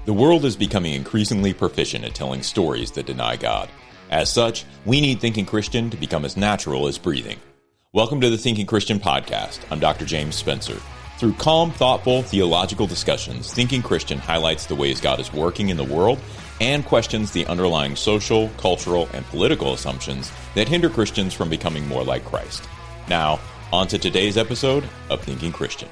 The world is becoming increasingly proficient at telling stories that deny God. As such, we need Thinking Christian to become as natural as breathing. Welcome to the Thinking Christian podcast. I'm Dr. James Spencer. Through calm, thoughtful, theological discussions, Thinking Christian highlights the ways God is working in the world and questions the underlying social, cultural, and political assumptions that hinder Christians from becoming more like Christ. Now, on to today's episode of Thinking Christian.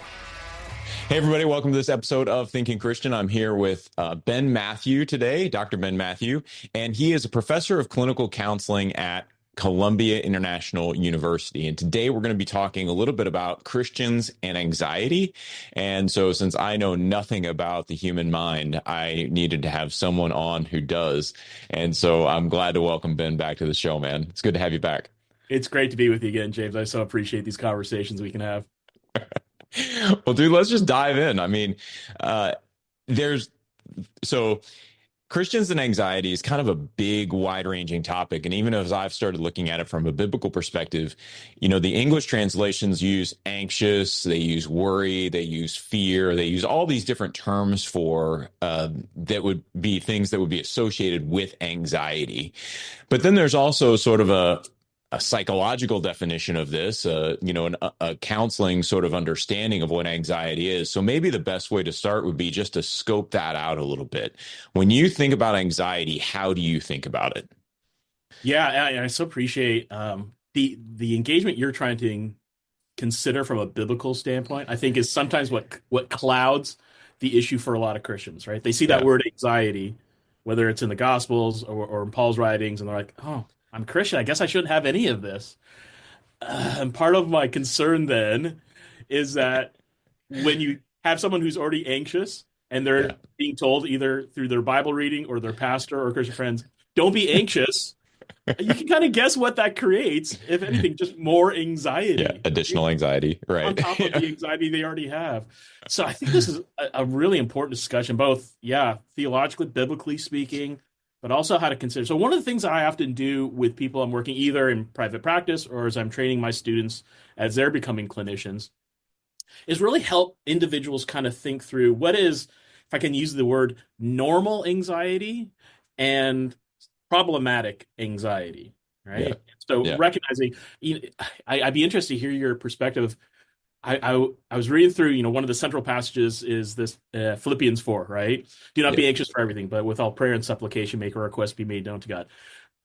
Hey everybody, welcome to this episode of Thinking Christian. I'm here with Ben Matthew today, Dr. Ben Matthew, and he is a professor of clinical counseling at Columbia International University. And today we're going to be talking a little bit about Christians and anxiety. And so since I know nothing about the human mind, I needed to have someone on who does. And so I'm glad to welcome Ben back to the show, man. It's good to have you back. It's great to be with you again, James. I so appreciate these conversations we can have. Well, dude, let's just dive in. I mean, Christians and anxiety is kind of a big, wide-ranging topic. And even as I've started looking at it from a biblical perspective, you know, the English translations use anxious, they use worry, they use fear, they use all these different terms for that would be things that would be associated with anxiety. But then there's also sort of a psychological definition of this, a counseling sort of understanding of what anxiety is. So maybe the best way to start would be just to scope that out a little bit. When you think about anxiety, how do you think about it? Yeah, I so appreciate the engagement you're trying to consider from a biblical standpoint. I think is sometimes what clouds the issue for a lot of Christians, right? They see that word anxiety, whether it's in the Gospels or in Paul's writings, and they're like, oh, I'm Christian. I guess I shouldn't have any of this. And part of my concern then is that when you have someone who's already anxious and they're being told either through their Bible reading or their pastor or Christian friends, don't be anxious, you can kind of guess what that creates, if anything, just more anxiety. Yeah, additional anxiety, right? On top of the anxiety they already have. So I think this is a really important discussion, both, theologically, biblically speaking, but also how to consider. So one of the things that I often do with people I'm working either in private practice or as I'm training my students as they're becoming clinicians is really help individuals kind of think through what is, if I can use the word, normal anxiety and problematic anxiety, right? Yeah. So recognizing, I'd be interested to hear your perspective. I was reading through, one of the central passages is this Philippians 4, right? Do not be anxious for everything, but with all prayer and supplication, make a request be made known to God.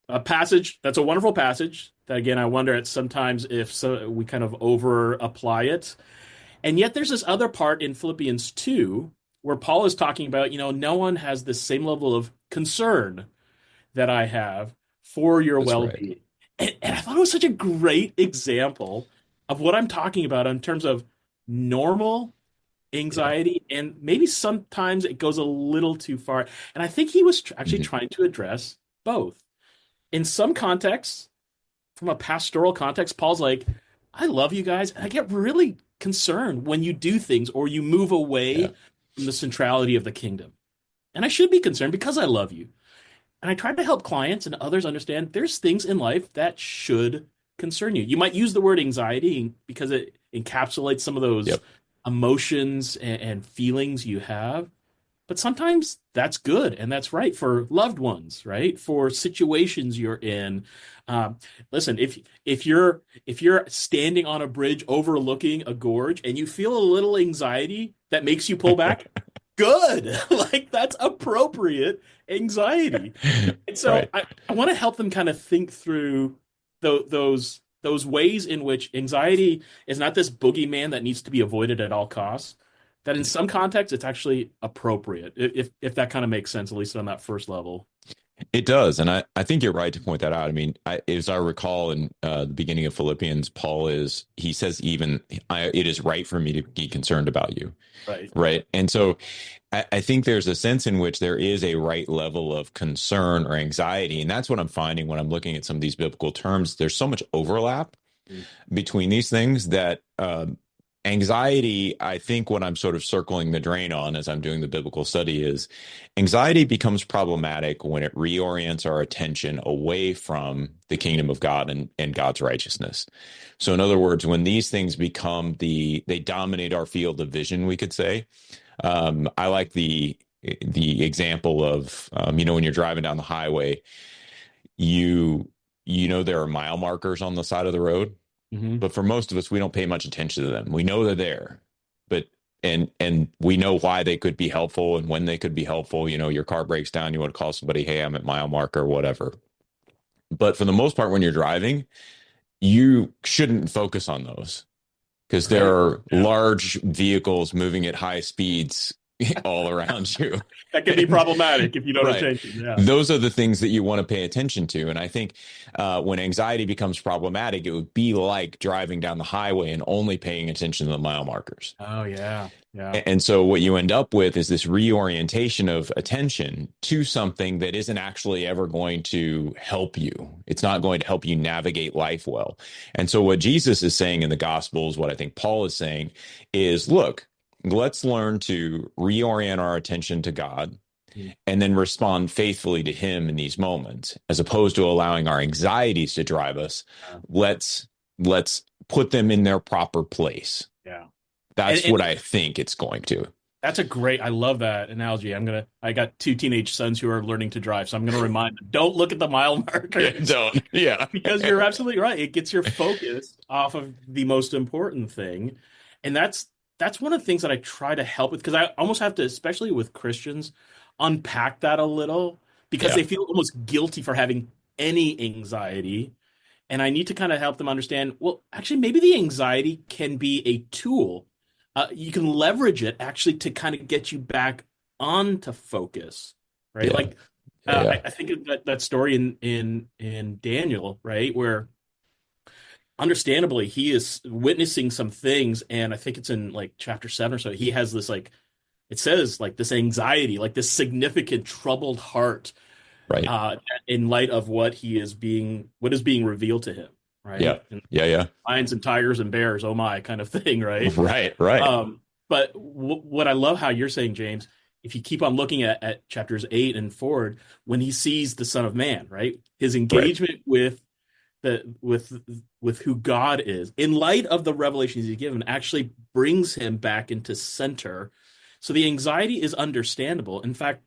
A passage, that's a wonderful passage that, again, I wonder at sometimes if we kind of over apply it. And yet there's this other part in Philippians 2 where Paul is talking about, no one has the same level of concern that I have for your well-being. Right. And I thought it was such a great example of what I'm talking about in terms of normal anxiety, and maybe sometimes it goes a little too far. And I think he was actually trying to address both. In some contexts, from a pastoral context, Paul's like, I love you guys, and I get really concerned when you do things or you move away from the centrality of the kingdom. And I should be concerned because I love you. And I try to help clients and others understand there's things in life that should concern you. You might use the word anxiety because it encapsulates some of those emotions and feelings you have. But sometimes that's good and that's right for loved ones, right? For situations you're in. Listen, if you're standing on a bridge overlooking a gorge and you feel a little anxiety that makes you pull back, good. Like that's appropriate anxiety. And so I want to help them kind of think through those ways in which anxiety is not this boogeyman that needs to be avoided at all costs, that in some contexts it's actually appropriate, if that kind of makes sense, at least on that first level. It does. And I think you're right to point that out. I mean, as I recall in the beginning of Philippians, he says, it is right for me to be concerned about you. Right. And so I think there's a sense in which there is a right level of concern or anxiety. And that's what I'm finding when I'm looking at some of these biblical terms. There's so much overlap between these things that anxiety, I think what I'm sort of circling the drain on as I'm doing the biblical study is anxiety becomes problematic when it reorients our attention away from the kingdom of God and God's righteousness. So in other words, when these things become they dominate our field of vision, we could say. I like the the example of, when you're driving down the highway, you there are mile markers on the side of the road, Hmm. but for most of us, we don't pay much attention to them. We know they're there, but and we know why they could be helpful and when they could be helpful. Your car breaks down, you want to call somebody, hey, I'm at mile marker, whatever. But for the most part, when you're driving, you shouldn't focus on those because there Right. are Yeah. large vehicles moving at high speeds all around you. That can be And, problematic if you don't right. attention. Yeah. Those are the things that you want to pay attention to. And I think when anxiety becomes problematic, it would be like driving down the highway and only paying attention to the mile markers. Oh, yeah. Yeah. And so what you end up with is this reorientation of attention to something that isn't actually ever going to help you. It's not going to help you navigate life well. And so what Jesus is saying in the Gospels, what I think Paul is saying is, look, let's learn to reorient our attention to God Mm. and then respond faithfully to him in these moments, as opposed to allowing our anxieties to drive us. Yeah. Let's put them in their proper place. Yeah. That's And what I think it's going to. that's I love that analogy. I got two teenage sons who are learning to drive, so I'm going to remind them, don't look at the mile markers. Don't. Yeah. Because you're absolutely right. It gets your focus off of the most important thing. And that's one of the things that I try to help with, because I almost have to, especially with Christians, unpack that a little because Yeah. they feel almost guilty for having any anxiety. And I need to kind of help them understand, well, actually, maybe the anxiety can be a tool. You can leverage it actually to kind of get you back onto focus, right? Yeah. Like Yeah. I think of that story in Daniel, right, where understandably he is witnessing some things, and I think it's in like chapter 7 or so. He has this like it says like this anxiety, like this significant troubled heart, Right. uh, in light of what is being revealed to him, Yeah. right? And Yeah. Yeah. lions and tigers and bears, oh my, kind of thing, right? Right. Right. But what I love how you're saying, James, if you keep on looking at chapters 8 and forward, when he sees the Son of Man, right, his Right. engagement with the with who God is, in light of the revelations he's given, actually brings him back into center. So the anxiety is understandable. In fact,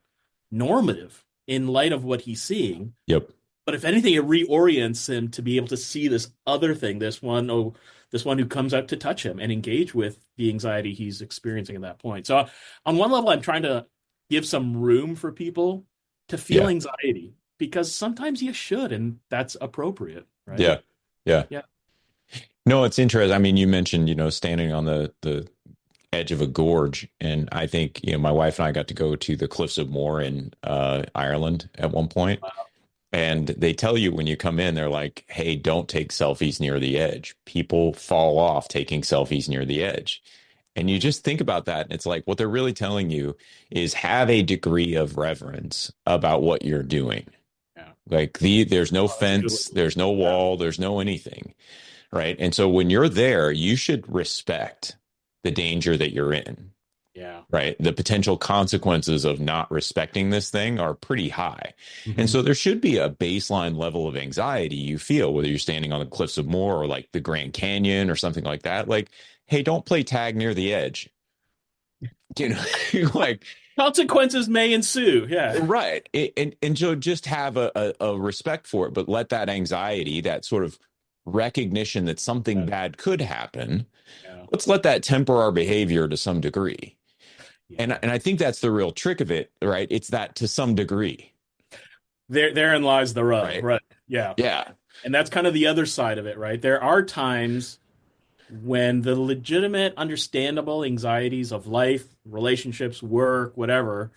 normative in light of what he's seeing. Yep. But if anything, it reorients him to be able to see this other thing, this one who comes out to touch him and engage with the anxiety he's experiencing at that point. So on one level, I'm trying to give some room for people to feel Yeah. anxiety, because sometimes you should, and that's appropriate, right? Yeah. Yeah. Yeah. No, it's interesting. I mean, you mentioned, standing on the edge of a gorge, and I think, my wife and I got to go to the Cliffs of Moher in Ireland at one point. And they tell you when you come in, they're like, hey, don't take selfies near the edge. People fall off taking selfies near the edge. And you just think about that. And it's like what they're really telling you is have a degree of reverence about what you're doing. Yeah. Like there's no That's a good fence, one. there's no Yeah. wall, there's no anything. Right. And so when you're there, you should respect the danger that you're in. Yeah. Right. The potential consequences of not respecting this thing are pretty high. And Mhm. so there should be a baseline level of anxiety you feel, whether you're standing on the Cliffs of Moher or like the Grand Canyon or something like that. Like, hey, don't play tag near the edge. You know, like, Consequences may ensue. Yeah. right. And so just have a respect for it, but let that anxiety, that sort of recognition that something bad could happen, Yeah. let's let that temper our behavior to some degree. And Yeah. I think that's the real trick of it, right? It's that to some degree, Therein lies the rub, right? right? Yeah. Yeah. And that's kind of the other side of it, right? There are times when the legitimate, understandable anxieties of life, relationships, work, whatever,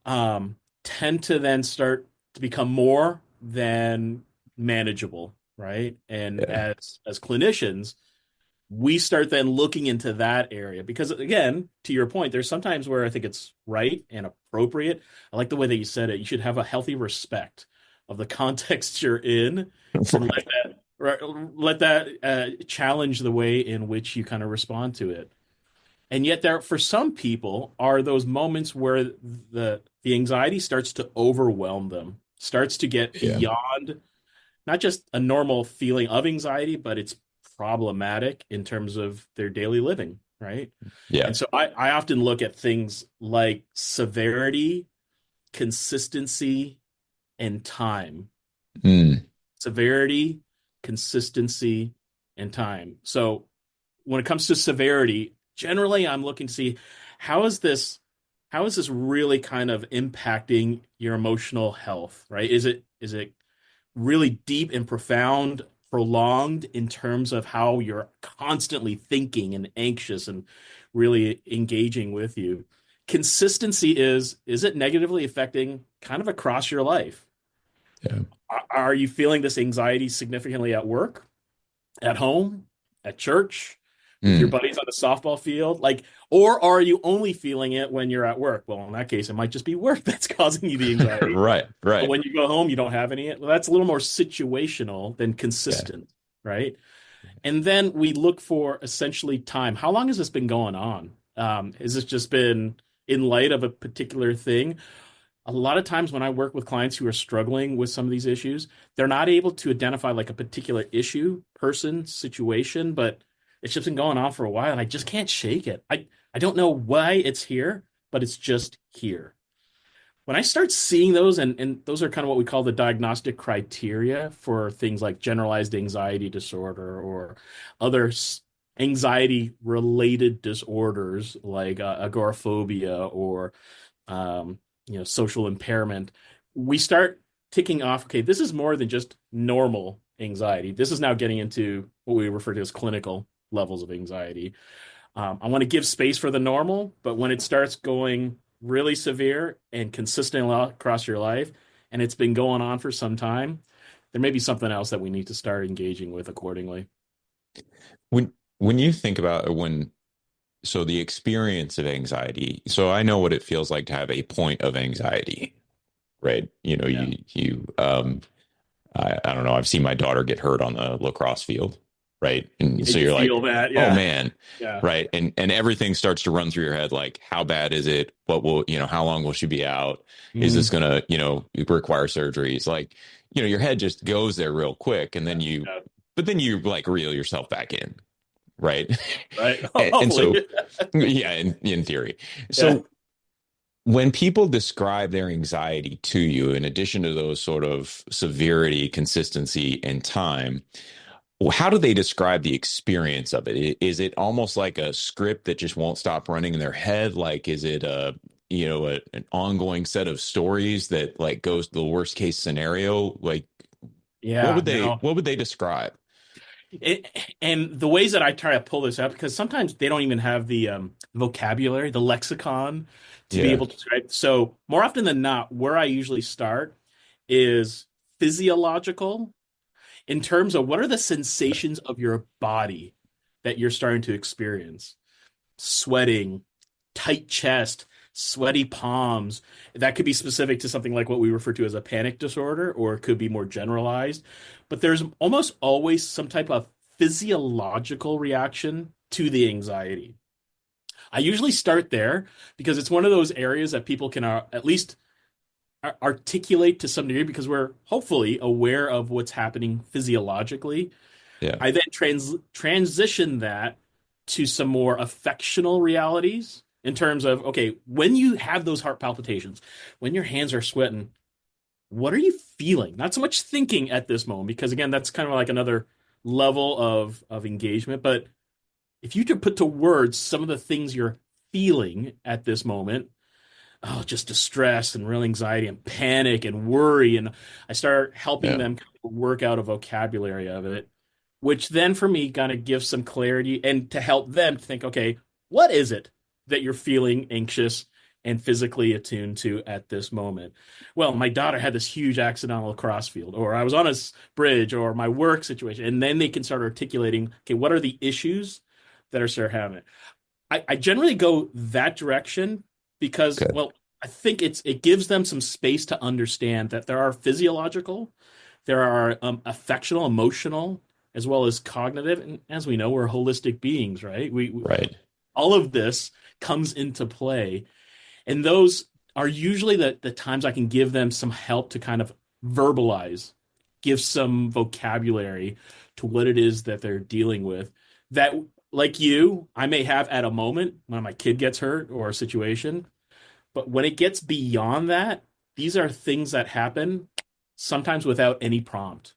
tend to then start to become more than manageable, right? And Yeah. as clinicians, we start then looking into that area because, again, to your point, there's sometimes where I think it's right and appropriate. I like the way that you said it. You should have a healthy respect of the context you're in, and let that challenge the way in which you kind of respond to it. And yet, there for some people are those moments where the anxiety starts to overwhelm them, starts to get Yeah. beyond not just a normal feeling of anxiety, but it's problematic in terms of their daily living. right? Yeah. And so I often look at things like severity, consistency, and time. Mm. Severity, consistency, and time. So when it comes to severity, generally I'm looking to see how is this how is this really kind of impacting your emotional health, right? Is it really deep and profound, prolonged in terms of how you're constantly thinking and anxious and really engaging with you? Consistency is it negatively affecting kind of across your life? Yeah. Are you feeling this anxiety significantly at work, at home, at church, with your Mm. buddies on the softball field? Like, or are you only feeling it when you're at work? Well, in that case, it might just be work that's causing you the anxiety. Right. But Right. when you go home, you don't have any. Well, that's a little more situational than Yeah. consistent, right? And then we look for essentially time. How long has this been going on? Has this just been in light of a particular thing? A lot of times when I work with clients who are struggling with some of these issues, they're not able to identify like a particular issue, person, situation, but it's just been going on for a while and I just can't shake it. I don't know why it's here, but it's just here. When I start seeing those, and those are kind of what we call the diagnostic criteria for things like generalized anxiety disorder or other anxiety related disorders like agoraphobia or social impairment, we start ticking off, okay, this is more than just normal anxiety. This is now getting into what we refer to as clinical levels of anxiety. I want to give space for the normal, but when it starts going really severe and consistent across your life, and it's been going on for some time, there may be something else that we need to start engaging with accordingly. When you think about so the experience of anxiety, so I know what it feels like to have a point of anxiety, right? Yeah. I don't know, I've seen my daughter get hurt on the lacrosse field, right? And Yeah, so you you're like, feel that. oh Yeah. man, Yeah. right? And everything starts to run through your head, like, how bad is it? What will, how long will she be out? Is this Mhm. gonna, require surgeries? Like, your head just goes there real quick, and then Yeah. but then you like reel yourself back in, right? Right. And Hopefully. so, yeah, in theory. Yeah. So when people describe their anxiety to you, in addition to those sort of severity, consistency, and time, how do they describe the experience of it? Is it almost like a script that just won't stop running in their head? Like, is it an ongoing set of stories that like goes to the worst case scenario? Like, Yeah. No. what would they describe? It, and the ways that I try to pull this out, because sometimes they don't even have the vocabulary, the lexicon to be Yeah, able to describe. So more often than not, where I usually start is physiological in terms of what are the sensations of your body that you're starting to experience. Sweating, tight chest, sweaty palms. That could be specific to something like what we refer to as a panic disorder, or it could be more generalized. But there's almost always some type of physiological reaction to the anxiety. I usually start there because it's one of those areas that people can at least articulate to some degree because we're hopefully aware of what's happening physiologically. yeah, I then transition that to some more affectional realities in terms of, okay, when you have those heart palpitations, when your hands are sweating, what are you feeling? Not so much thinking at this moment, because again, that's kind of like another level of engagement. But if you could put to words some of the things you're feeling at this moment, oh, just distress and real anxiety and panic and worry. And I start helping yeah, them kind of work out a vocabulary of it, which then for me kind of gives some clarity and to help them to think, okay, what is it that you're feeling anxious and physically attuned to at this moment? Well, my daughter had this huge accident on a lacrosse field, or I was on a bridge, or my work situation. And then they can start articulating, okay, what are the issues that are start having it? I generally go that direction because, okay, well, I think it gives them some space to understand that there are physiological, there are affectional, emotional, as well as cognitive. And as we know, we're holistic beings, right? We right, all of this comes into play, and those are usually the times I can give them some help to kind of verbalize, give some vocabulary to what it is that they're dealing with. That like you, I may have at a moment when my kid gets hurt or a situation, but when it gets beyond that, these are things that happen sometimes without any prompt.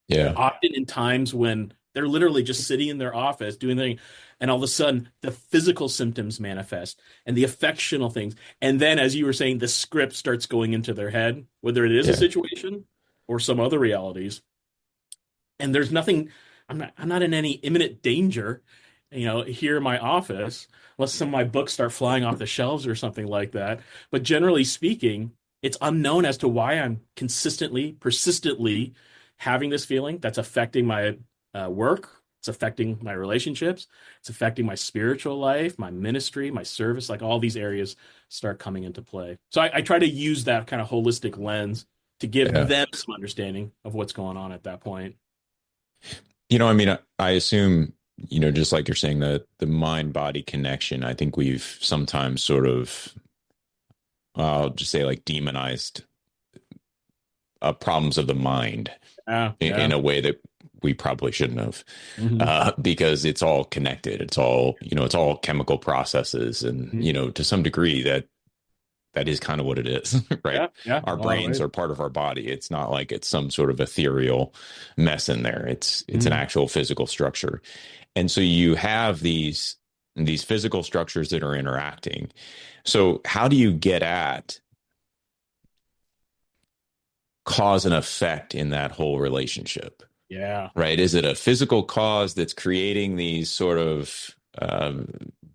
Yeah. Often in times when they're literally just sitting in their office doing their thing, and all of a sudden the physical symptoms manifest and the affectional things. And then, as you were saying, the script starts going into their head, whether it is a Yeah. situation or some other realities. And there's nothing, I'm not in any imminent danger, here in my office, unless some of my books start flying off the shelves or something like that. But generally speaking, it's unknown as to why I'm consistently, persistently having this feeling that's affecting my work. It's affecting my relationships. It's affecting my spiritual life, my ministry, my service. Like all these areas start coming into play. So I try to use that kind of holistic lens to give Yeah. them some understanding of what's going on at that point. I mean, I assume, just like you're saying, the mind body connection, I think we've sometimes sort of, I'll just say like demonized problems of the mind Yeah, in yeah. a way that we probably shouldn't have, Hmm. because it's all connected. It's all chemical processes. And, to some degree that is kind of what it is, right? Yeah, yeah, Our in a lot of brains ways. are part of our body. It's not like it's some sort of ethereal mess in there. It's an Mhm. actual physical structure. And so you have these physical structures that are interacting. So how do you get at cause and effect in that whole relationship? Yeah. Right? Is it a physical cause that's creating these sort of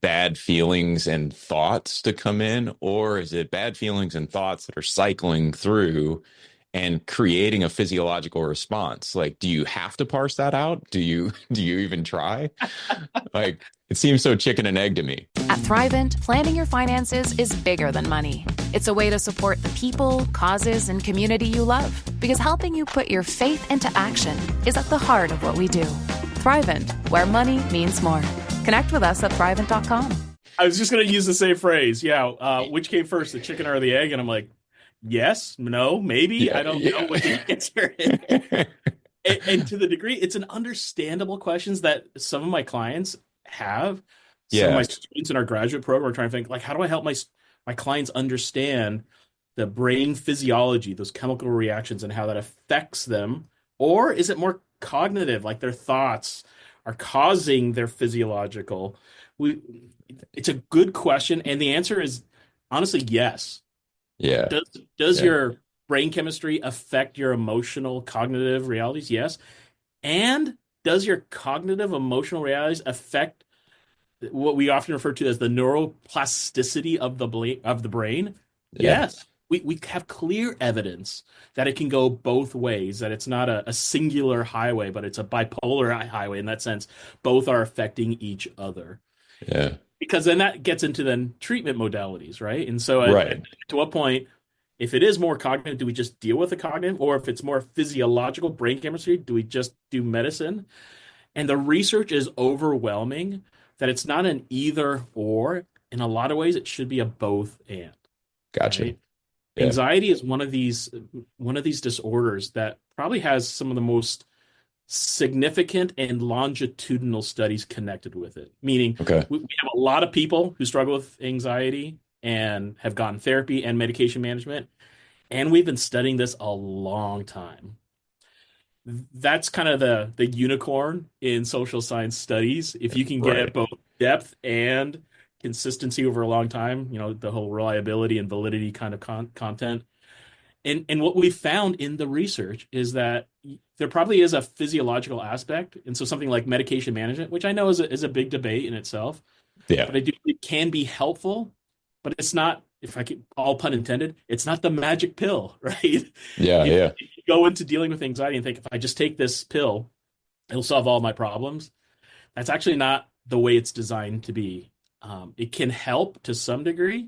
bad feelings and thoughts to come in, or is it bad feelings and thoughts that are cycling through and creating a physiological response? Like, do you have to parse that out? Do you even try? Like, it seems so chicken and egg to me. At Thrivent, planning your finances is bigger than money. It's a way to support the people, causes, and community you love. Because helping you put your faith into action is at the heart of what we do. Thrivent, where money means more. Connect with us at thrivent.com. I was just going to use the same phrase. Yeah. Which came first, the chicken or the egg? And I'm like, yes, no, maybe. Yeah, I don't know yeah. what the answer is. And to the degree, it's an understandable questions that some of my clients have. Some of my Yeah, students in our graduate program are trying to think, like, how do I help my clients understand the brain physiology, those chemical reactions, and how that affects them? Or is it more cognitive, like their thoughts are causing their physiological? We, it's a good question, and the answer is honestly yes. yeah, Does yeah. your brain chemistry affect your emotional cognitive realities? Yes. And does your cognitive emotional realities affect what we often refer to as the neuroplasticity of the brain? Yeah. Yes. We have clear evidence that it can go both ways, that it's not a singular highway, but it's a bipolar highway in that sense. Both are affecting each other. Yeah. Because then that gets into then treatment modalities, right? And so Right. to what point, if it is more cognitive, do we just deal with the cognitive? Or if it's more physiological brain chemistry, do we just do medicine? And the research is overwhelming that it's not an either or. In a lot of ways, it should be a both and, Gotcha. right? Yeah. Anxiety is one of these disorders that probably has some of the most significant and longitudinal studies connected with it. Meaning, Okay. we have a lot of people who struggle with anxiety and have gotten therapy and medication management, and we've been studying this a long time. That's kind of the unicorn in social science studies. If you can get Right. both depth and consistency over a long time, the whole reliability and validity kind of content. And what we found in the research is that there probably is a physiological aspect. And so something like medication management, which I know is a big debate in itself, Yeah. but I do it can be helpful, but it's not, if I could, all pun intended, it's not the magic pill, right? Yeah. If Yeah. you go into dealing with anxiety and think, if I just take this pill, it'll solve all my problems. That's actually not the way it's designed to be. It can help to some degree,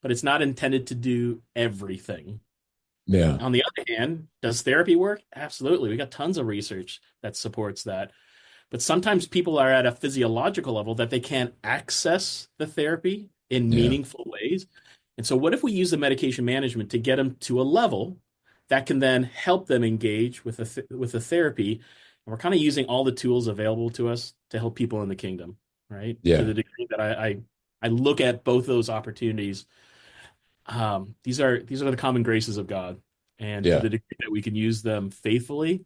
but it's not intended to do everything. Yeah. On the other hand, does therapy work? Absolutely. We got tons of research that supports that. But sometimes people are at a physiological level that they can't access the therapy in Yeah. meaningful ways. And so, what if we use the medication management to get them to a level that can then help them engage with the therapy? And we're kind of using all the tools available to us to help people in the kingdom. right? To Yeah. the degree that I look at both those opportunities, these are the common graces of God, and to Yeah. the degree that we can use them faithfully,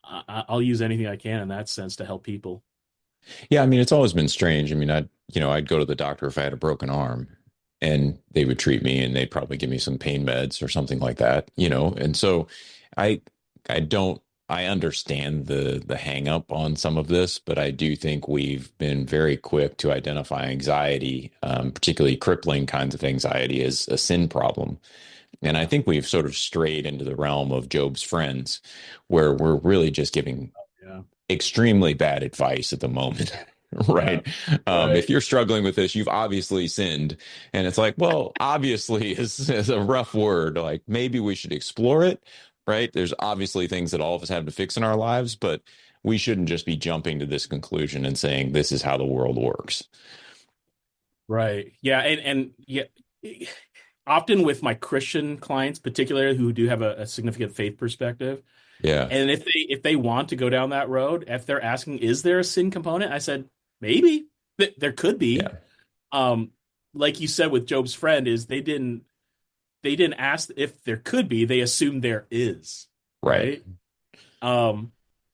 I'll use anything I can in that sense to help people. Yeah. I mean, it's always been strange. I mean, I'd go to the doctor if I had a broken arm and they would treat me and they'd probably give me some pain meds or something like that, And so I, I don't, I understand the hang up on some of this, but I do think we've been very quick to identify anxiety, particularly crippling kinds of anxiety, as a sin problem. And I think we've sort of strayed into the realm of Job's friends, where we're really just giving Yeah, extremely bad advice at the moment. yeah, Right. right, If you're struggling with this, you've obviously sinned. And it's like, well, obviously is a rough word. Like maybe we should explore it. Right. There's obviously things that all of us have to fix in our lives, but we shouldn't just be jumping to this conclusion and saying this is how the world works. right. Yeah, and yeah, often with my Christian clients, particularly who do have a significant faith perspective, Yeah. and if they want to go down that road, if they're asking, is there a sin component? I said, maybe there could be. Yeah. Um, like you said with Job's friend, is they didn't ask if there could be, they assumed there is, Right. right?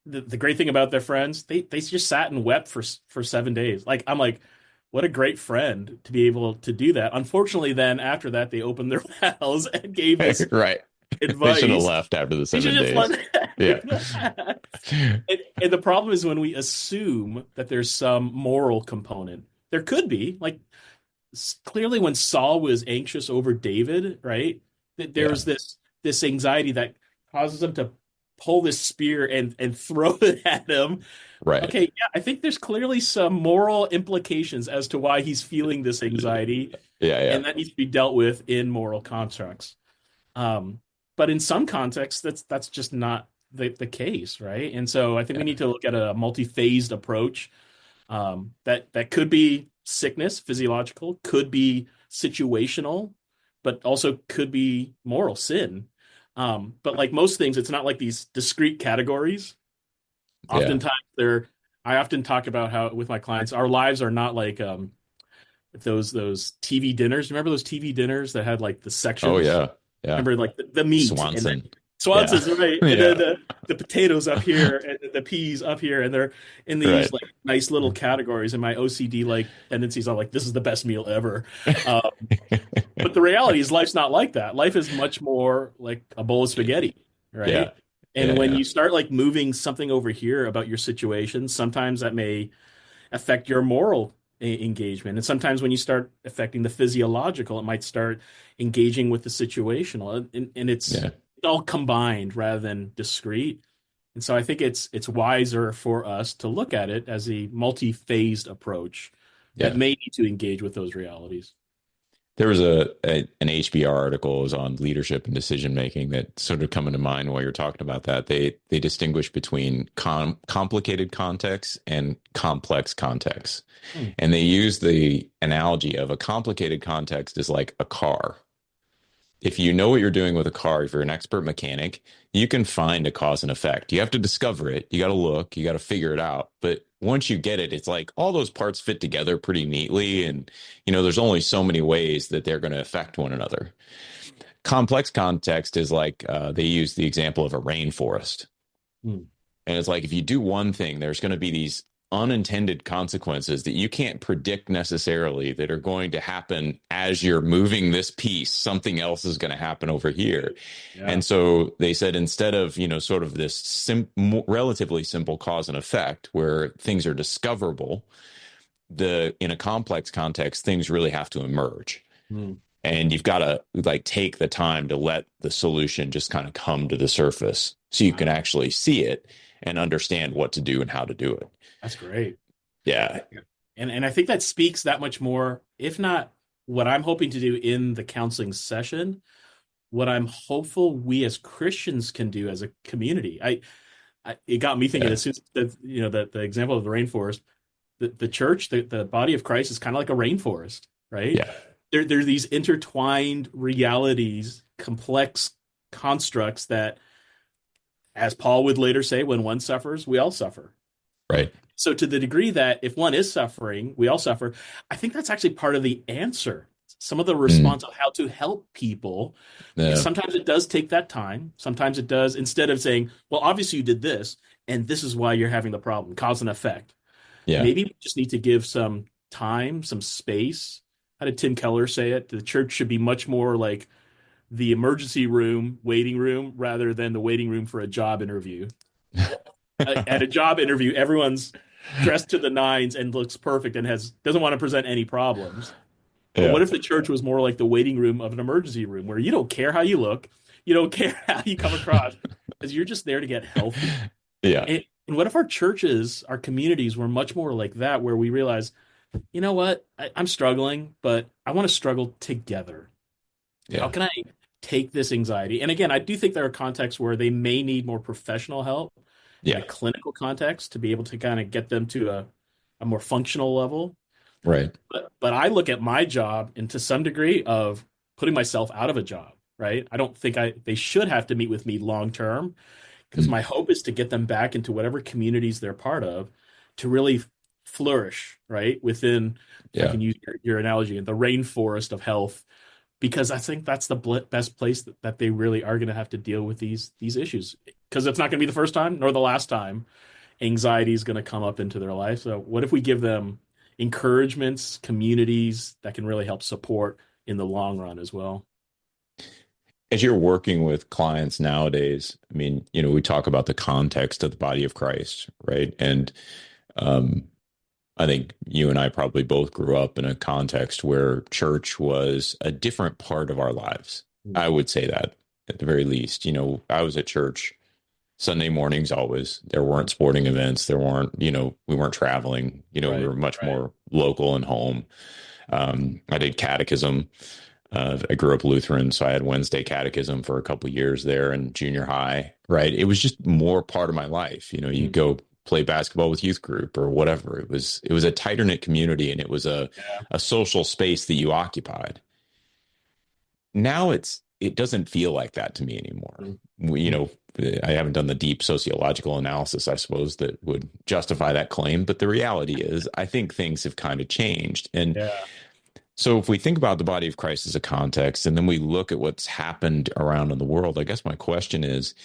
The great thing about their friends, they just sat and wept for 7 days. Like I'm like, what a great friend to be able to do that. Unfortunately, then after that, they opened their mouths and gave us Right. They should have advice. left after the You should 7 days. just Yeah. let and the problem is when we assume that there's some moral component. There could be, like clearly when Saul was anxious over David, right? That there Yeah. was this anxiety that causes him to pull this spear and throw it at him. Right. Okay, yeah, I think there's clearly some moral implications as to why he's feeling this anxiety, Yeah. Yeah. and that needs to be dealt with in moral constructs. Um, but in some contexts, that's just not the case, right? And so I think we Yeah. need to look at a multi-phased approach. That could be sickness, physiological, could be situational, but also could be moral sin. But like most things, it's not like these discrete categories. Yeah. Oftentimes, I often talk about how with my clients, our lives are not like those TV dinners. Remember those TV dinners that had like the Oh sections? yeah. Yeah. Remember like the meat and then Swanson. Yeah. Swanson's right, and then Yeah. the potatoes up here and the peas up here, and they're in these Right. like nice little categories. And my OCD like tendencies are like, this is the best meal ever. Um, but the reality is, life's not like that. Life is much more like a bowl of spaghetti, Yeah. right? Yeah. And when Yeah. you start like moving something over here about your situation, sometimes that may affect your moral engagement. And sometimes when you start affecting the physiological, it might start engaging with the situational. And it's Yeah. all combined rather than discrete. And so I think it's wiser for us to look at it as a multi-phased approach that Yeah. may need to engage with those realities. There was an HBR article was on leadership and decision making that sort of come into mind while you're talking about that. They distinguish between complicated contexts and complex contexts. Hmm. And they use the analogy of a complicated context is like a car. If you know what you're doing with a car, if you're an expert mechanic, you can find a cause and effect. You have to discover it. You got to look, you got to figure it out. But once you get it, it's like all those parts fit together pretty neatly. And, there's only so many ways that they're going to affect one another. Complex context is like they use the example of a rainforest. Hmm. And it's like if you do one thing, there's going to be these unintended consequences that you can't predict necessarily that are going to happen as you're moving this piece. Something else is going to happen over here. Yeah. And so they said instead of, sort of this relatively simple cause and effect where things are discoverable, in a complex context, things really have to emerge. Hmm. And you've got to like take the time to let the solution just kind of come to the surface so you can actually see it and understand what to do and how to do it. That's great. Yeah. And I think that speaks that much more, if not what I'm hoping to do in the counseling session, what I'm hopeful we as Christians can do as a community. It got me thinking, Yeah. as soon as the example of the rainforest, the church, the body of Christ is kind of like a rainforest, right? Yeah. There's these intertwined realities, complex constructs that, as Paul would later say, when one suffers, we all suffer. Right. So to the degree that if one is suffering, we all suffer, I think that's actually part of the answer. Some of the Mm. response of how to help people, because Yeah. sometimes it does take that time. Sometimes it does, instead of saying, well, obviously you did this, and this is why you're having the problem, cause and effect. Yeah. Maybe we just need to give some time, some space. How did Tim Keller say it? The church should be much more like the emergency room, waiting room, rather than the waiting room for a job interview. At a job interview, everyone's dressed to the nines and looks perfect and doesn't want to present any problems. But what Yeah. if the church was more like the waiting room of an emergency room where you don't care how you look, you don't care how you come across, because you're just there to get healthy. Yeah. And what if our churches, our communities were much more like that, where we realize, you know what, I'm struggling, but I want to struggle together. How Yeah. can I take this anxiety? And again, I do think there are contexts where they may need more professional help in a Yeah. clinical context to be able to kind of get them to a more functional level. Right. But I look at my job and to some degree of putting myself out of a job, right? I don't think they should have to meet with me long term, because Mm. my hope is to get them back into whatever communities they're part of to really flourish, right? Within, if I Yeah. can use your analogy, the rainforest of health, because I think that's the best place that they really are going to have to deal with these issues, because it's not going to be the first time nor the last time anxiety is going to come up into their life. So what if we give them encouragements, communities that can really help support in the long run as well? As you're working with clients nowadays, I mean, we talk about the context of the body of Christ, right? And um, I think you and I probably both grew up in a context where church was a different part of our lives. I would say that at the very least. I was at church Sunday mornings always. There weren't sporting events. There weren't, we weren't traveling. We Right, were much right. more local and home. I did catechism. I grew up Lutheran, so I had Wednesday catechism for a couple years there in junior high, right? It was just more part of my life. You Mhm. go play basketball with youth group or whatever. It was a tighter knit community, and it was Yeah. a social space that you occupied. Now it doesn't feel like that to me anymore. Mhm. I haven't done the deep sociological analysis, I suppose, that would justify that claim, but the reality is I think things have kind of changed. And Yeah. so if we think about the body of Christ as a context, and then we look at what's happened around in the world, I guess my question is,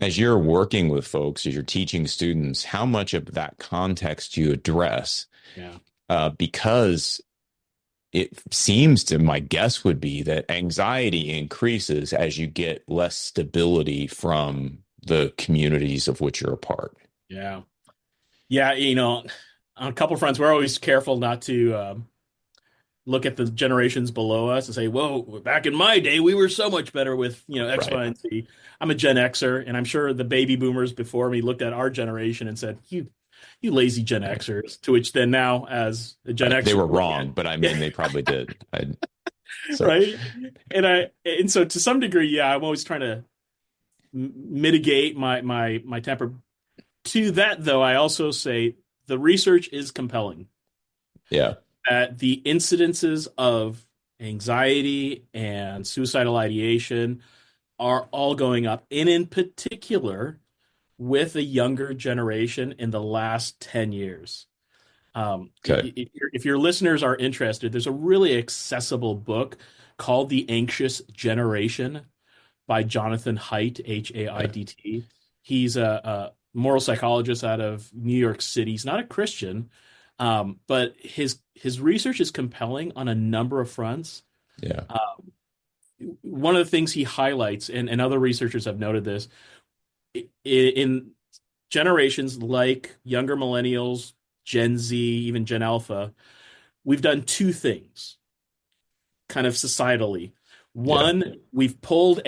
as you're working with folks, as you're teaching students, how much of that context do you address? Yeah. Because it seems to, my guess would be that anxiety increases as you get less stability from the communities of which you're a part. Yeah. Yeah. A couple of friends, we're always careful not to look at the generations below us and say, whoa, back in my day, we were so much better with, X, Right. Y, and Z. I'm a Gen Xer, and I'm sure the baby boomers before me looked at our generation and said, you lazy Gen Right. Xers, to which then now as a Gen Right. They Xer, were wrong, but I mean, they probably did. So, right? And so to some degree, yeah, I'm always trying to mitigate my temper. To that, though, I also say the research is compelling yeah. that the incidences of anxiety and suicidal ideation are all going up, and in particular with the younger generation in the last 10 years. Okay. If your listeners are interested, there's a really accessible book called The Anxious Generation by Jonathan Haidt, Okay. Haidt. He's a moral psychologist out of New York City. He's not a Christian, but his research is compelling on a number of fronts. Yeah. One of the things he highlights, and other researchers have noted this, in generations like younger millennials, Gen Z, even Gen Alpha, we've done two things kind of societally. Yeah. One, we've pulled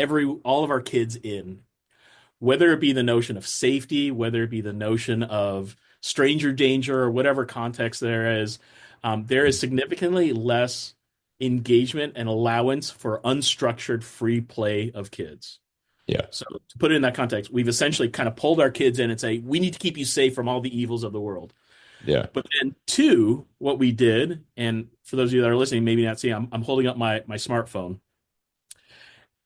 all of our kids in, whether it be the notion of safety, whether it be the notion of stranger danger or whatever context there is significantly less engagement and allowance for unstructured free play of kids. Yeah. So to put it in that context, we've essentially kind of pulled our kids in and say, we need to keep you safe from all the evils of the world. Yeah. But then two, what we did, and for those of you that are listening, maybe not see, I'm holding up my smartphone.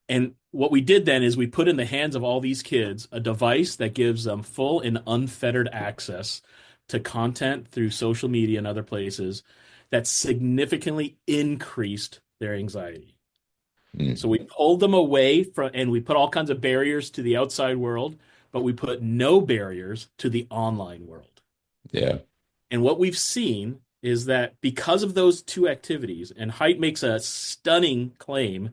And what we did then is we put in the hands of all these kids a device that gives them full and unfettered access to content through social media and other places that significantly increased their anxiety. So we pulled them away from, and we put all kinds of barriers to the outside world, but we put no barriers to the online world. Yeah. And what we've seen is that because of those two activities, and Haidt makes a stunning claim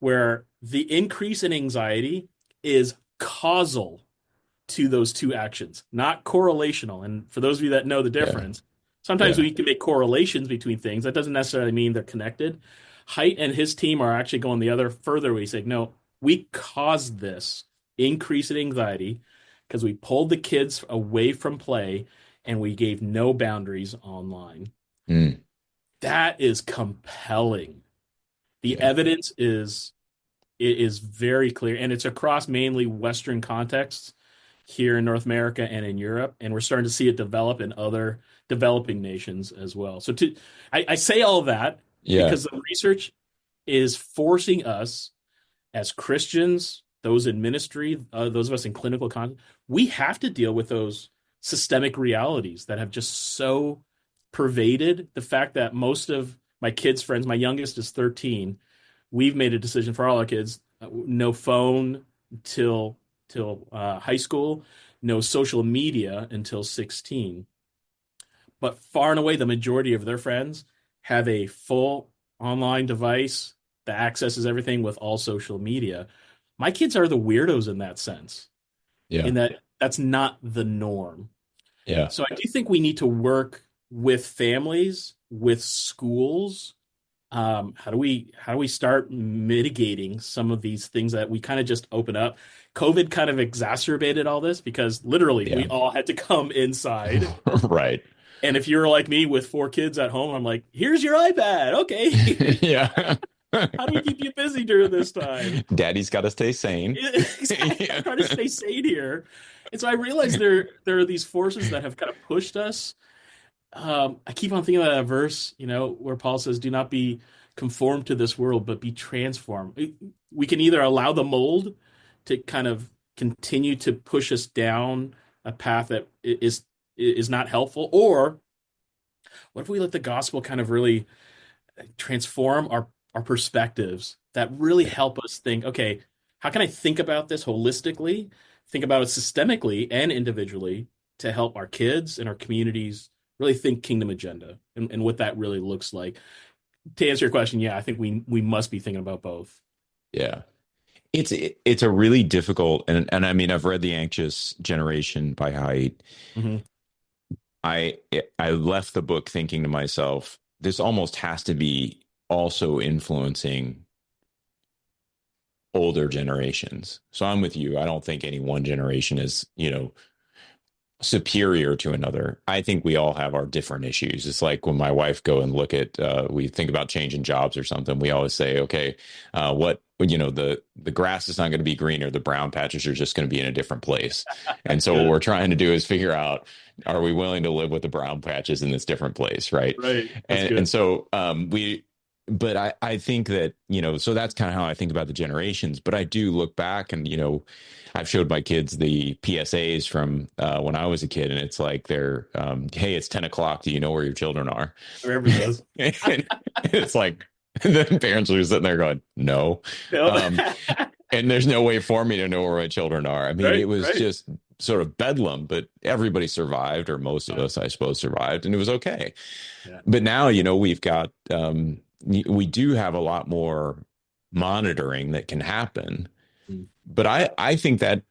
where the increase in anxiety is causal to those two actions, not correlational. And for those of you that know the difference, sometimes we can make correlations between things. That doesn't necessarily mean they're connected. Haidt and his team are actually going the other further way, saying, no, we caused this increase in anxiety because we pulled the kids away from play and we gave no boundaries online. That is compelling. The evidence is very clear, and it's across mainly Western contexts here in North America and in Europe, and we're starting to see it develop in other developing nations as well. So I say all of that because the research is forcing us as Christians, those in ministry, those of us in clinical content, we have to deal with those systemic realities that have just so pervaded the fact that most of my kids' friends, my youngest is 13, we've made a decision for all our kids, no phone till high school, no social media until 16. But far and away, the majority of their friends have a full online device that accesses everything with all social media. My kids are the weirdos in that sense, in that that's not the norm. So I do think we need to work with families, with schools. How do we start mitigating some of these things that we kind of just open up? COVID kind of exacerbated all this because literally we all had to come inside. Right. And if you're like me with 4 kids at home, I'm like, here's your iPad. Okay. How do we keep you busy during this time? Daddy's got to stay sane. Exactly. I'm trying to stay sane here. And so I realized there are these forces that have kind of pushed us. I keep on thinking of that verse, where Paul says, do not be conformed to this world, but be transformed. We can either allow the mold to kind of continue to push us down a path that is not helpful, or what if we let the gospel kind of really transform our perspectives that really help us think, okay, how can I think about this holistically, think about it systemically and individually to help our kids and our communities really think kingdom agenda and what that really looks like. To answer your question, I think we must be thinking about both. Yeah. It's a really difficult, and I mean, I've read The Anxious Generation by Haidt. I left the book thinking to myself, this almost has to be also influencing older generations. So I'm with you. I don't think any one generation is, superior to another. I think we all have our different issues. It's like when my wife go and look at, we think about changing jobs or something. We always say, okay, the grass is not going to be greener. The brown patches are just going to be in a different place. And so what we're trying to do is figure out, are we willing to live with the brown patches in this different place? Right. Right. And so but I think that, so that's kind of how I think about the generations. But I do look back and, I've showed my kids the PSAs from when I was a kid, and it's like they're, hey, it's 10 o'clock. Do you know where your children are? Everybody does. And it's like the parents are sitting there going, no. And there's no way for me to know where my children are. I mean, it was just sort of bedlam, but everybody survived, or most of us, I suppose, survived, and it was okay. Yeah. But now, we've got, we do have a lot more monitoring that can happen. But I think that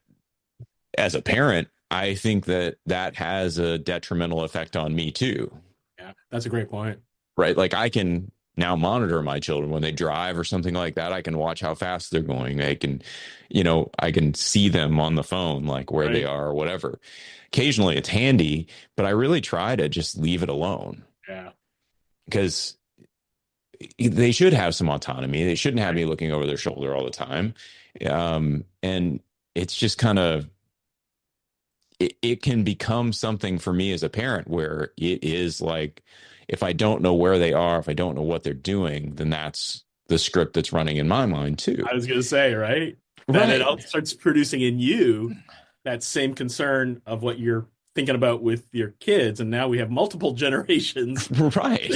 as a parent, I think that has a detrimental effect on me too. Yeah, that's a great point. Right. Like I can now monitor my children when they drive or something like that. I can watch how fast they're going. I can see them on the phone, like where they are or whatever. Occasionally it's handy, but I really try to just leave it alone. Yeah. Because they should have some autonomy. They shouldn't have me looking over their shoulder all the time. And it's just kind of, it can become something for me as a parent where it is like, if I don't know where they are, if I don't know what they're doing, then that's the script that's running in my mind too. I was going to say, right? Then it starts producing in you that same concern of what you're thinking about with your kids, and now we have multiple generations. Right.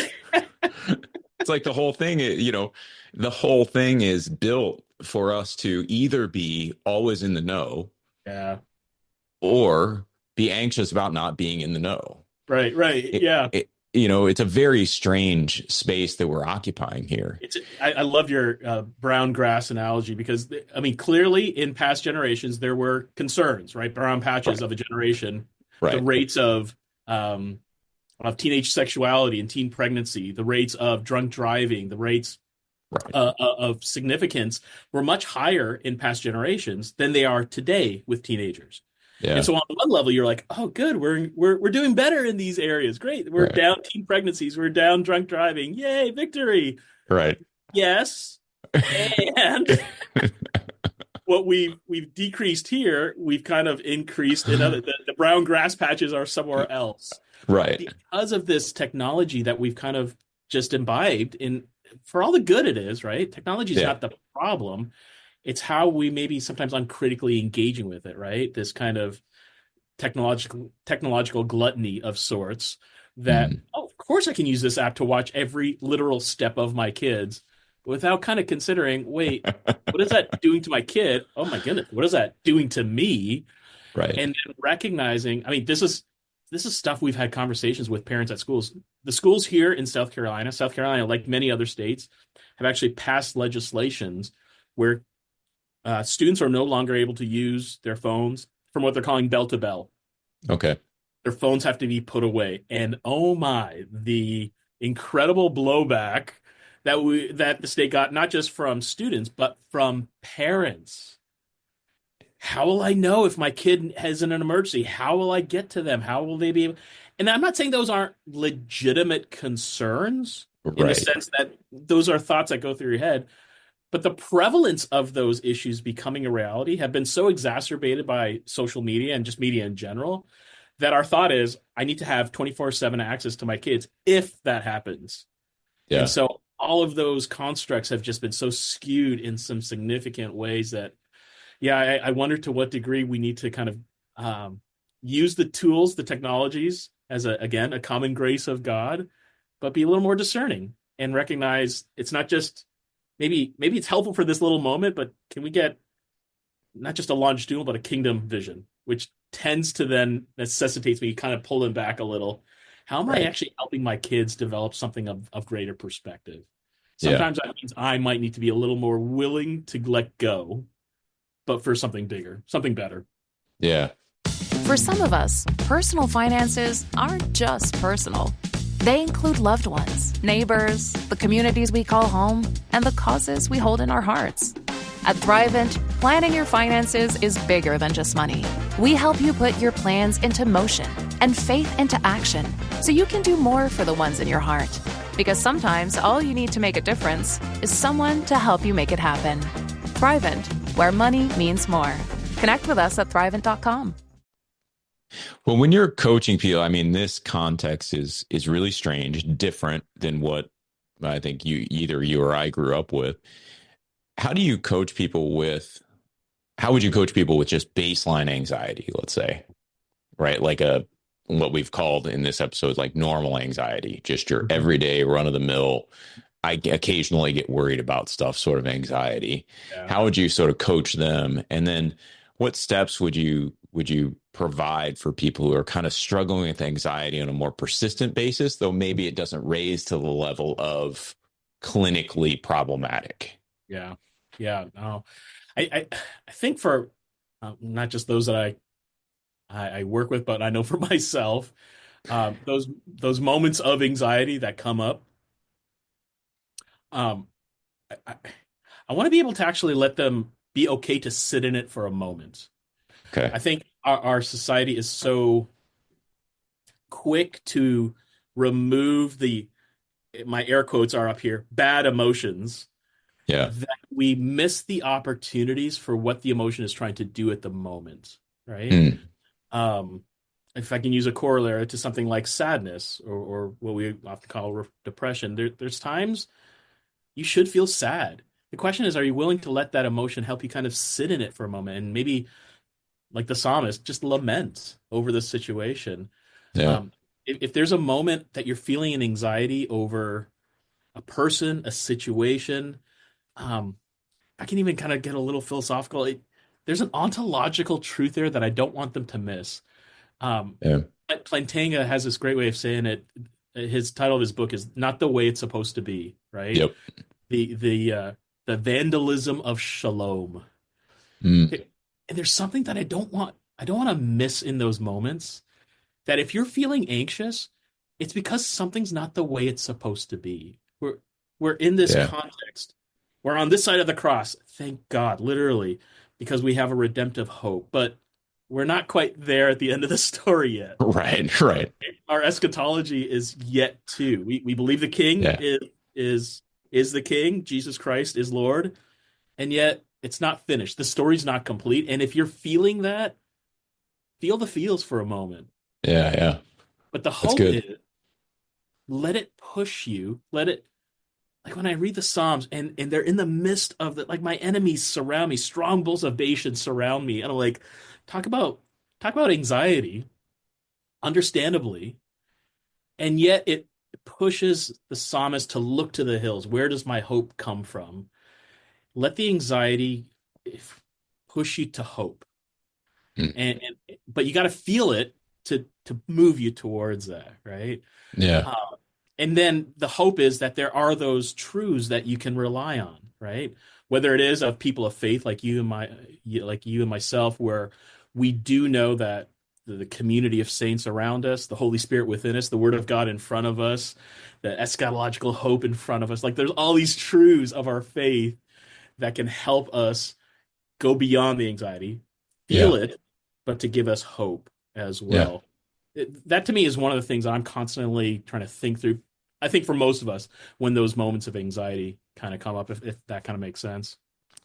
It's like the whole thing, the whole thing is built for us to either be always in the know Yeah. or be anxious about not being in the know. Right. Yeah. It's a very strange space that we're occupying here. I love your brown grass analogy, because I mean, clearly in past generations there were concerns, right? Brown patches Right. of a generation, Right. the rates of teenage sexuality and teen pregnancy, the rates of drunk driving, the rates Right. of significance were much higher in past generations than they are today with teenagers. Yeah. And so on one level, you're like, oh, good, we're doing better in these areas. Great, we're Right. down teen pregnancies, we're down drunk driving. Yay, victory! Right. Yes, and what we've decreased here, we've kind of increased in other. The brown grass patches are somewhere else, Right. because of this technology that we've kind of just imbibed in. For all the good it is, right? Technology is not the problem. It's how we maybe sometimes uncritically engaging with it, right? This kind of technological gluttony of sorts that, oh, of course I can use this app to watch every literal step of my kids without kind of considering, wait, what is that doing to my kid? Oh my goodness, what is that doing to me? Right. And then recognizing, I mean, this is stuff we've had conversations with parents at schools. The schools here in South Carolina, like many other states, have actually passed legislations where students are no longer able to use their phones from what they're calling bell to bell. Okay. Their phones have to be put away. And oh my, the incredible blowback that the state got, not just from students, but from parents. How will I know if my kid has an emergency? How will I get to them? How will they be able? And I'm not saying those aren't legitimate concerns in the sense that those are thoughts that go through your head. But the prevalence of those issues becoming a reality have been so exacerbated by social media and just media in general that our thought is, I need to have 24/7 access to my kids if that happens. Yeah. And so all of those constructs have just been so skewed in some significant ways that, I wonder to what degree we need to kind of use the tools, the technologies as a common grace of God, but be a little more discerning and recognize it's not just, maybe it's helpful for this little moment, but can we get not just a longitudinal, but a kingdom vision, which tends to then necessitates me kind of pulling back a little. How am I actually helping my kids develop something of greater perspective? Sometimes that means I might need to be a little more willing to let go, but for something bigger, something better. Yeah. For some of us, personal finances aren't just personal. They include loved ones, neighbors, the communities we call home, and the causes we hold in our hearts. At Thrivent, planning your finances is bigger than just money. We help you put your plans into motion and faith into action so you can do more for the ones in your heart. Because sometimes all you need to make a difference is someone to help you make it happen. Thrivent, where money means more. Connect with us at thrivent.com. Well, when you're coaching people, I mean, this context is really strange, different than what I think either you or I grew up with. How would you coach people with just baseline anxiety, let's say, right? Like what we've called in this episode, like normal anxiety, just your everyday run of the mill. I occasionally get worried about stuff, sort of anxiety. Yeah. How would you sort of coach them? And then what steps would you provide for people who are kind of struggling with anxiety on a more persistent basis, though maybe it doesn't raise to the level of clinically problematic? Yeah. No, I think for not just those that I work with, but I know for myself, those moments of anxiety that come up, I want to be able to actually let them be okay to sit in it for a moment. Okay. I think our society is so quick to remove my air quotes are up here, bad emotions. Yeah. That we miss the opportunities for what the emotion is trying to do at the moment. Right. If I can use a corollary to something like sadness or what we often call depression, there's times you should feel sad. The question is, are you willing to let that emotion help you kind of sit in it for a moment and maybe like the psalmist, just lament over the situation. Yeah. If there's a moment that you're feeling an anxiety over a person, a situation, I can even kind of get a little philosophical. There's an ontological truth there that I don't want them to miss. Um, Yeah. Plantanga has this great way of saying it. His title of his book is "Not the Way It's Supposed to Be," right? Yep. The vandalism of shalom. Mm. And there's something that I don't want to miss in those moments. That if you're feeling anxious, it's because something's not the way it's supposed to be. We're in this Yeah. context. We're on this side of the cross, thank God, literally, because we have a redemptive hope. But we're not quite there at the end of the story yet. Right. Right. Our eschatology is yet to. We believe the King Yeah. is the King. Jesus Christ is Lord, and yet it's not finished. The story's not complete. And if you're feeling that, feel the feels for a moment. Yeah. Yeah. But the That's hope good. is, let it push you. Let it, like when I read the Psalms and they're in the midst of the, like my enemies surround me, strong bulls of Bashan surround me. And I'm like, talk about anxiety, understandably. And yet it pushes the psalmist to look to the hills. Where does my hope come from? Let the anxiety push you to hope. Mm. But you got to feel it to move you towards that, right? Yeah. And then the hope is that there are those truths that you can rely on, right? Whether it is of people of faith like you and myself, where we do know that the community of saints around us, the Holy Spirit within us, the Word of God in front of us, the eschatological hope in front of us. Like there's all these truths of our faith that can help us go beyond the anxiety, feel Yeah. it, but to give us hope as Yeah. well. That to me is one of the things I'm constantly trying to think through. I think for most of us, when those moments of anxiety kind of come up, if that kind of makes sense.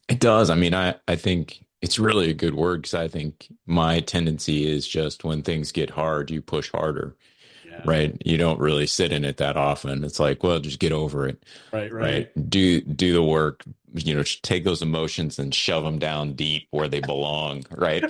It does. I mean, I think it's really a good word because I think my tendency is just when things get hard, you push harder, Yeah. right? You don't really sit in it that often. It's like, well, just get over it, Right. right? Do the work, take those emotions and shove them down deep where they belong, right?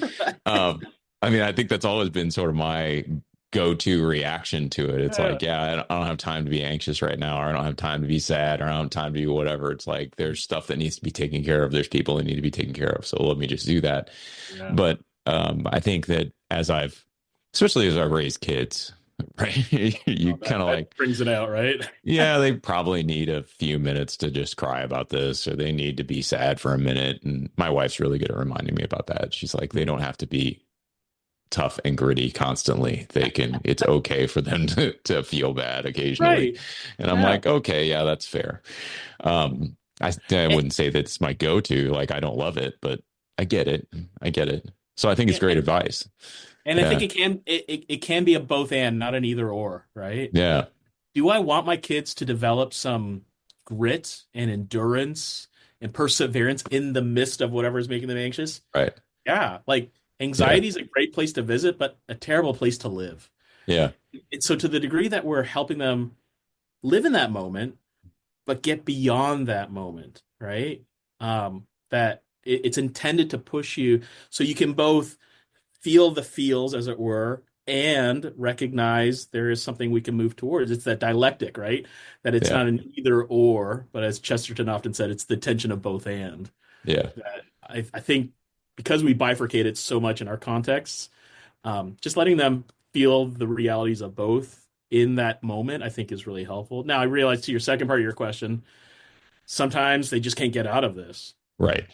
I mean, I think that's always been sort of my go-to reaction to it. It's like, yeah, I don't have time to be anxious right now, or I don't have time to be sad, or I don't have time to do whatever. It's like there's stuff that needs to be taken care of. There's people that need to be taken care of. So let me just do that. Yeah. But I think that especially as I've raised kids, right? You kind of like brings it out, right? yeah, they probably need a few minutes to just cry about this, or they need to be sad for a minute. And my wife's really good at reminding me about that. She's like, they don't have to be tough and gritty constantly. It's okay for them to feel bad occasionally. Right. And I'm like, okay, yeah, that's fair. I wouldn't say that's my go-to. Like, I don't love it, but I get it. So I think it's great advice. And I think it can be a both and, not an either or, right? Yeah. Do I want my kids to develop some grit and endurance and perseverance in the midst of whatever is making them anxious? Right. Yeah. Like anxiety is a great place to visit, but a terrible place to live. Yeah. And so to the degree that we're helping them live in that moment, but get beyond that moment, right? That it's intended to push you so you can both feel the feels, as it were, and recognize there is something we can move towards. It's that dialectic, right? That it's not an either or, but as Chesterton often said, it's the tension of both and. Yeah. I think because we bifurcate it so much in our contexts, just letting them feel the realities of both in that moment, I think is really helpful. Now, I realize to your second part of your question, sometimes they just can't get out of this. Right.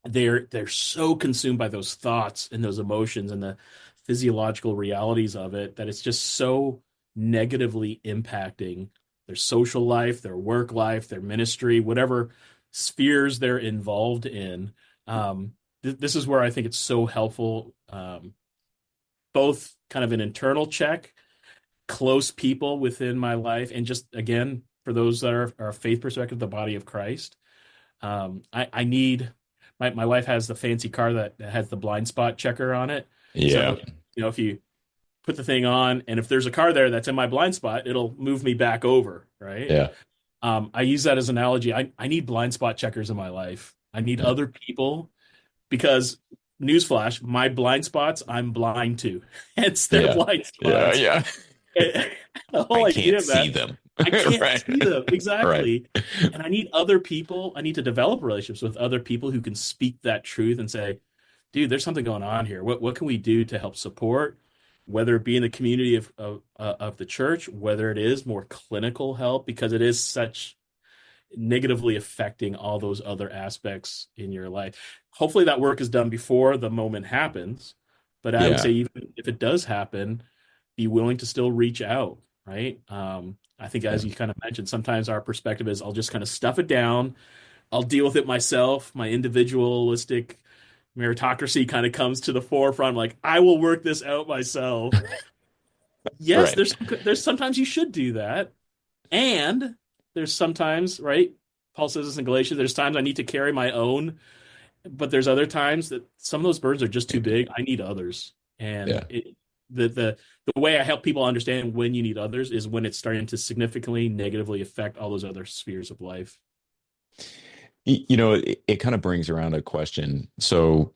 They're so consumed by those thoughts and those emotions and the physiological realities of it that it's just so negatively impacting their social life, their work life, their ministry, whatever spheres they're involved in. This is where I think it's so helpful, both kind of an internal check, close people within my life, and just, again, for those that are a faith perspective, the body of Christ. I need... My wife has the fancy car that has the blind spot checker on it. Yeah. So, if you put the thing on and if there's a car there that's in my blind spot, it'll move me back over, right? Yeah. I use that as an analogy. I need blind spot checkers in my life. I need other people because newsflash, my blind spots, I'm blind to. It's their blind Yeah. spots. Yeah. The whole I idea can't of see that, them. I can't Right. see them. Right. Exactly. And I need other people. I need to develop relationships with other people who can speak that truth and say, dude, there's something going on here. What can we do to help support, whether it be in the community of the church, whether it is more clinical help, because it is such negatively affecting all those other aspects in your life. Hopefully that work is done before the moment happens. But I would Yeah. say even if it does happen, be willing to still reach out, right? I think Yeah. as you kind of mentioned, sometimes our perspective is I'll just kind of stuff it down. I'll deal with it myself. My individualistic meritocracy kind of comes to the forefront. Like, I will work this out myself. Yes, Right. there's sometimes you should do that. And there's sometimes, right? Paul says this in Galatians, there's times I need to carry my own, but there's other times that some of those burdens are just too big. I need others. And Yeah. the way I help people understand when you need others is when it's starting to significantly negatively affect all those other spheres of life. It kind of brings around a question. So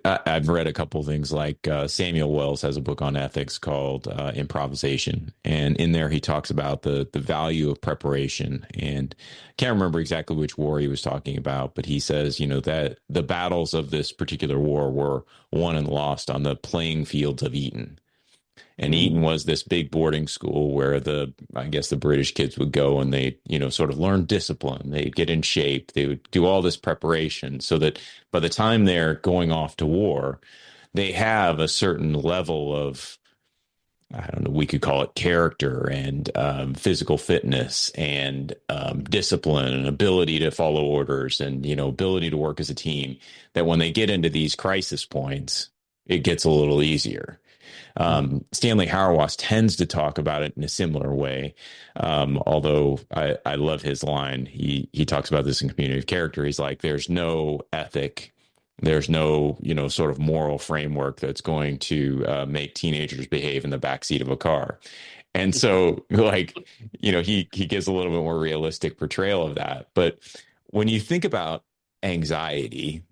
I've read a couple of things like Samuel Wells has a book on ethics called Improvisation. And in there, he talks about the value of preparation. And I can't remember exactly which war he was talking about, but he says, that the battles of this particular war were won and lost on the playing fields of Eton. And Eton was this big boarding school where I guess the British kids would go and they, sort of learn discipline. They'd get in shape. They would do all this preparation so that by the time they're going off to war, they have a certain level of, I don't know, we could call it character and physical fitness and discipline and ability to follow orders and, ability to work as a team, that when they get into these crisis points, it gets a little easier. Stanley Hauerwas tends to talk about it in a similar way. Although I love his line. He talks about this in Community of Character. He's like, there's no ethic. There's no, sort of moral framework that's going to make teenagers behave in the backseat of a car. And so, he gives a little bit more realistic portrayal of that. But when you think about anxiety,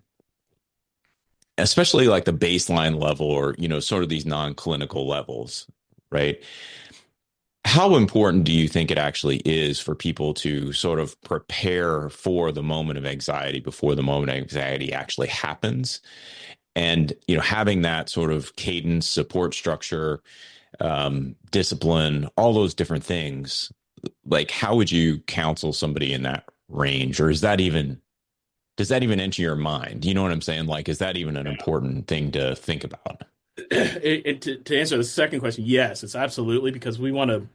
especially like the baseline level or, sort of these non-clinical levels, right? How important do you think it actually is for people to sort of prepare for the moment of anxiety before the moment of anxiety actually happens? And, having that sort of cadence, support structure, discipline, all those different things, like how would you counsel somebody in that range? Or does that even enter your mind? You know what I'm saying? Like, is that even an important thing to think about? To answer the second question, yes, it's absolutely, because we want to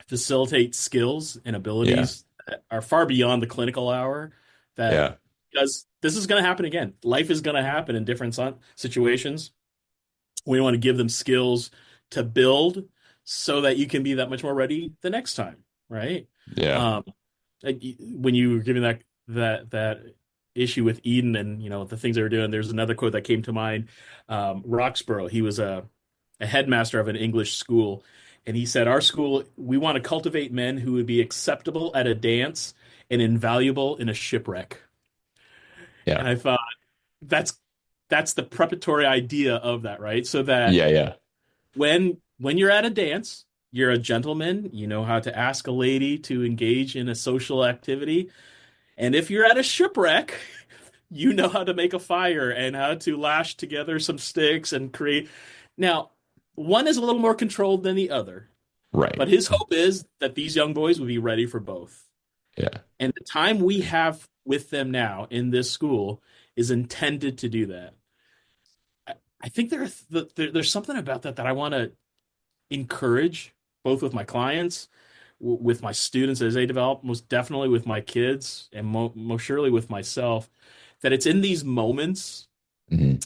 facilitate skills and abilities that are far beyond the clinical hour. Because this is going to happen again. Life is going to happen in different situations. We want to give them skills to build so that you can be that much more ready the next time, right? Yeah. When you were giving that issue with Eden and the things they were doing, there's another quote that came to mind. Roxborough, he was a headmaster of an English school, and he said, our school, we want to cultivate men who would be acceptable at a dance and invaluable in a shipwreck. Yeah. And I thought that's the preparatory idea of that, right? So that when you're at a dance, you're a gentleman, you know how to ask a lady to engage in a social activity. And if you're at a shipwreck, you know how to make a fire and how to lash together some sticks and create. Now, one is a little more controlled than the other. Right. But his hope is that these young boys will be ready for both. Yeah. And the time we have with them now in this school is intended to do that. I think there's something about that I want to encourage, both with my clients, with my students as they develop, most definitely with my kids, and most surely with myself, that it's in these moments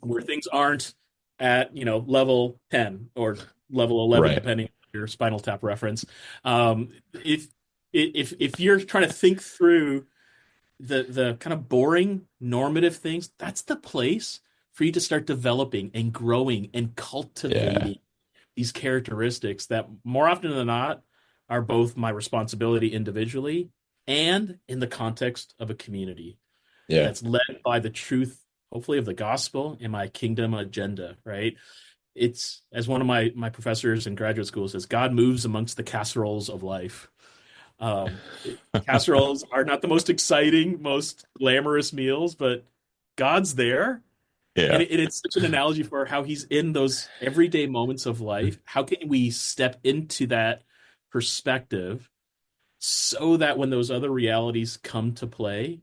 where things aren't at level 10 or level 11, depending on your Spinal Tap reference. If you're trying to think through the kind of boring normative things, that's the place for you to start developing and growing and cultivating these characteristics that more often than not are both my responsibility individually and in the context of a community that's led by the truth hopefully of the gospel and my kingdom agenda, right? It's, as one of my professors in graduate school says, God moves amongst the casseroles of life. Um, Casseroles are not the most exciting, most glamorous meals, but God's there. And Yeah. it's such an analogy for how he's in those everyday moments of life. How can we step into that perspective so that when those other realities come to play,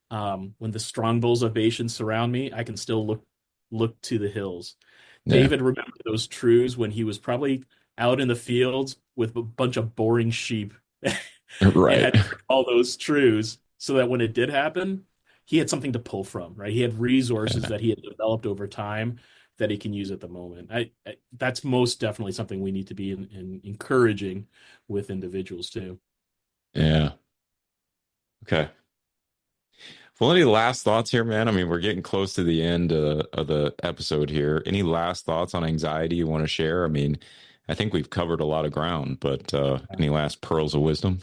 when the strong bulls of Bashan surround me, I can still look to the hills. Yeah. David remembered those truths when he was probably out in the fields with a bunch of boring sheep and Right. had to recall those truths so that when it did happen, he had something to pull from, right? He had resources that he had developed over time that he can use at the moment. That's most definitely something we need to be encouraging with individuals too. Yeah. Okay. Well, any last thoughts here, man? I mean, we're getting close to the end of the episode here. Any last thoughts on anxiety you want to share? I mean, I think we've covered a lot of ground, but any last pearls of wisdom?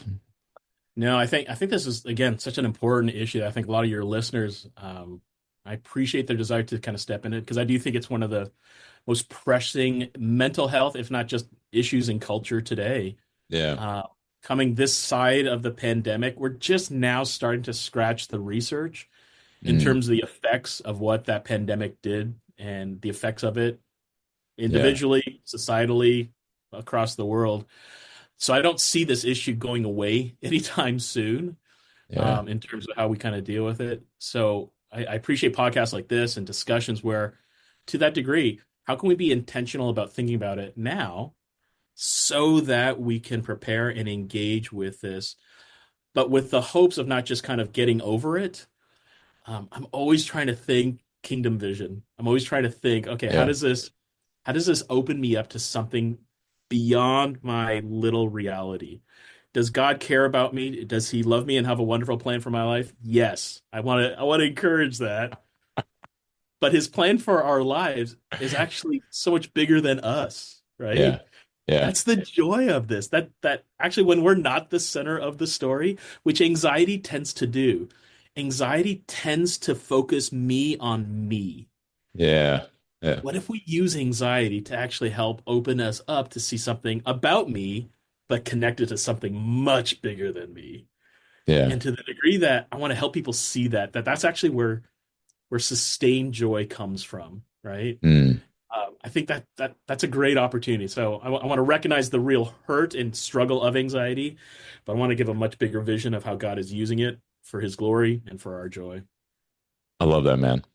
No, I think this is, again, such an important issue. I think a lot of your listeners, I appreciate their desire to kind of step in it, because I do think it's one of the most pressing mental health, if not just issues in culture today. Yeah. Coming this side of the pandemic, we're just now starting to scratch the research in terms of the effects of what that pandemic did and the effects of it individually, societally, across the world. So I don't see this issue going away anytime soon in terms of how we kind of deal with it. So I appreciate podcasts like this and discussions where, to that degree, how can we be intentional about thinking about it now so that we can prepare and engage with this, but with the hopes of not just kind of getting over it. I'm always trying to think kingdom vision. I'm always trying to think, okay, how does this open me up to something beyond my little reality? Does God care about me? Does he love me and have a wonderful plan for my life? Yes. I want to encourage that. But his plan for our lives is actually so much bigger than us, right? Yeah. Yeah. That's the joy of this. That actually, when we're not the center of the story, which anxiety tends to do, anxiety tends to focus me on me. Yeah. Yeah. What if we use anxiety to actually help open us up to see something about me, but connected to something much bigger than me? Yeah. And to the degree that I want to help people see that's actually where sustained joy comes from, right? I think that's a great opportunity. So I want to recognize the real hurt and struggle of anxiety, but I want to give a much bigger vision of how God is using it for his glory and for our joy. I love that, man.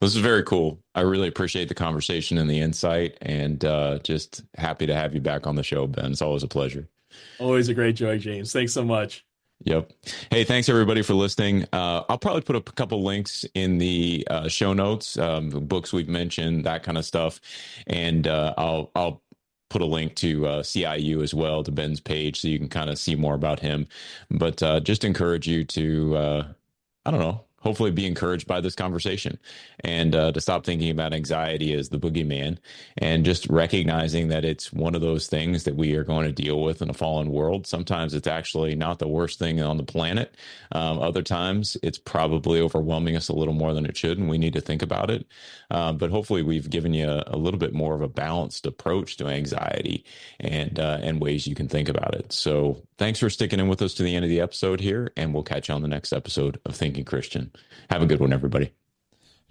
This is very cool. I really appreciate the conversation and the insight, and just happy to have you back on the show, Ben. It's always a pleasure. Always a great joy, James. Thanks so much. Yep. Hey, thanks everybody for listening. I'll probably put a couple links in the show notes, books we've mentioned, that kind of stuff. And I'll put a link to CIU as well, to Ben's page, so you can kind of see more about him. But just encourage you to, I don't know, hopefully be encouraged by this conversation, and to stop thinking about anxiety as the boogeyman, and just recognizing that it's one of those things that we are going to deal with in a fallen world. Sometimes it's actually not the worst thing on the planet. Other times it's probably overwhelming us a little more than it should, and we need to think about it. But hopefully we've given you a little bit more of a balanced approach to anxiety, and ways you can think about it. So thanks for sticking in with us to the end of the episode here, and we'll catch you on the next episode of Thinking Christian. Have a good one, everybody.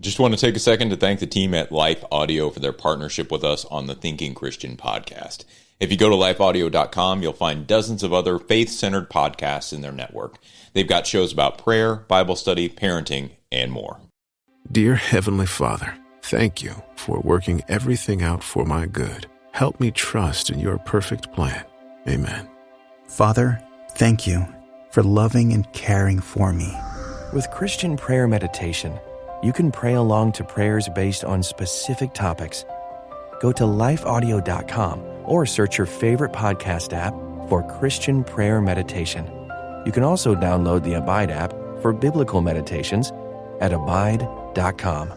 Just want to take a second to thank the team at Life Audio for their partnership with us on the Thinking Christian podcast. If you go to lifeaudio.com, you'll find dozens of other faith-centered podcasts in their network. They've got shows about prayer, Bible study, parenting, and more. Dear Heavenly Father, thank you for working everything out for my good. Help me trust in your perfect plan. Amen. Father, thank you for loving and caring for me. With Christian prayer meditation, you can pray along to prayers based on specific topics. Go to lifeaudio.com or search your favorite podcast app for Christian prayer meditation. You can also download the Abide app for biblical meditations at abide.com.